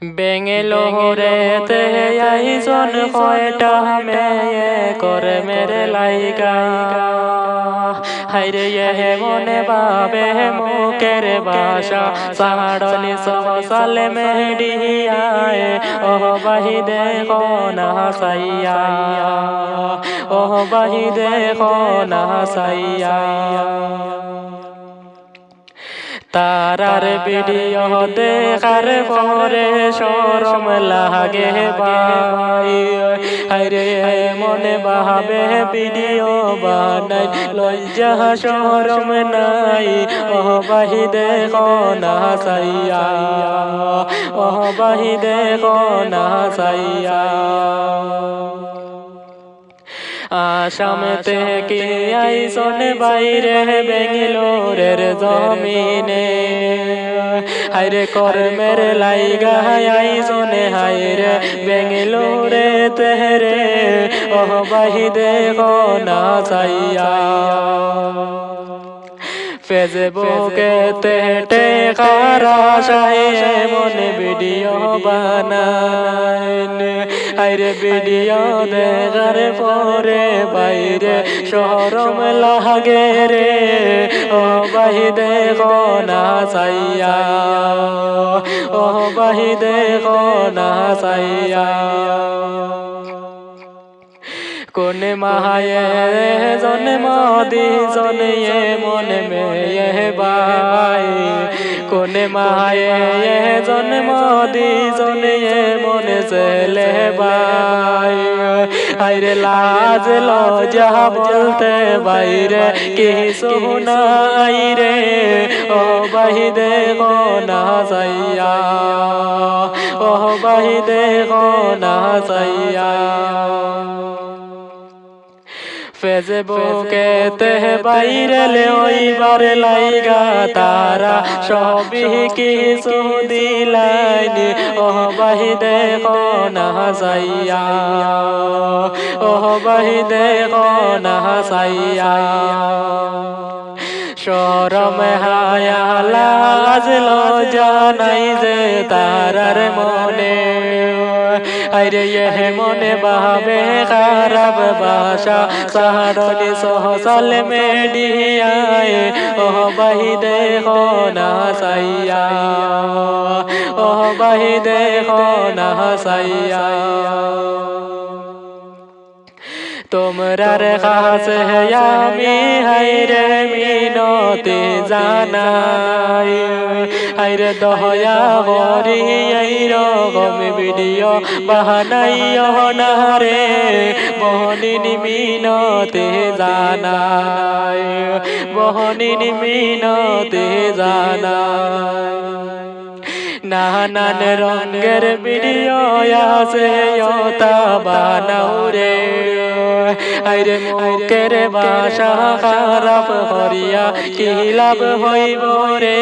বেঙ্গেলোরেতে আইজন কয়টা মেয়ে করে মেরে লাইগা হাইরে এ মনে ভাবে মুখের ভাষা সাড়নি সহসালে মেডিয়ায় ও বাহি দেখো না সাইয়া ও বাহি দেখো না সাইয়া তারার ভিডিও দেখার পরে শরম লাগে ভাই হায়রে মনে ভাবে ভিডিও বানাই লজ্জা শরম নাই ও বাহি দেখো না সাইয়া ও বাহি দেখো না সাইয়া আসাম থেকে আইসন বাইরে বেঙ্গলোরের জমিনে হায়রে কর্মের লাইগা আইসনে হায়রে বেঙ্গলোরে তেহরে ও বাহি দেখো না সাইয়া ফেসবুকে তেটে কারাশায় মনে ভিডিও বানাইন আইরে ভিডিও দেখার পরে বাইরে শরম লাগে রে ও বাহি দেখো না সাইয়া ও বাহি দেখো না সাইয়া কোন মায়ে জন্ম দিজন এ মনে মেয়ে ভাই কোন মায়ে জন্ম দিজন এ মনে ছেলে ভাই আইরে লাজ লজ্জা বলতে বাইরে কিছু নাই রে ও বাহি দেখো না সাইয়া ও বাহি দেখো না সাইয়া ফেসবুকে তে ভাইরাল হইবার লাইগা তারা সবই কিছু দিলাইনি ও বাহি দেখো না সাইয়া ও বাহি দেখো না সাইয়া শরম হায়া লাজ লজ্জা নাই যে তারার মনে আইরে এ মনে ভাবে খারাপ ভাষা সাড়নি সহসাল মেডিয়ায় ও বাহি দেখো না সাইয়া ও বাহি দেখো না সাইয়া তোমরার কাছে আমি হায়রে মিনতি জানাই হায়রে দয়া করি এই রকম ভিডিও বানাইও না রে বহনিনি মিনতি জানাই বহনিনি মিনতি জানাই নানান রঙের ভিডিও আছে তা বানাও রে আইরে মুখের ভাষা খারাপ করিয়া কি লাভ হইব রে।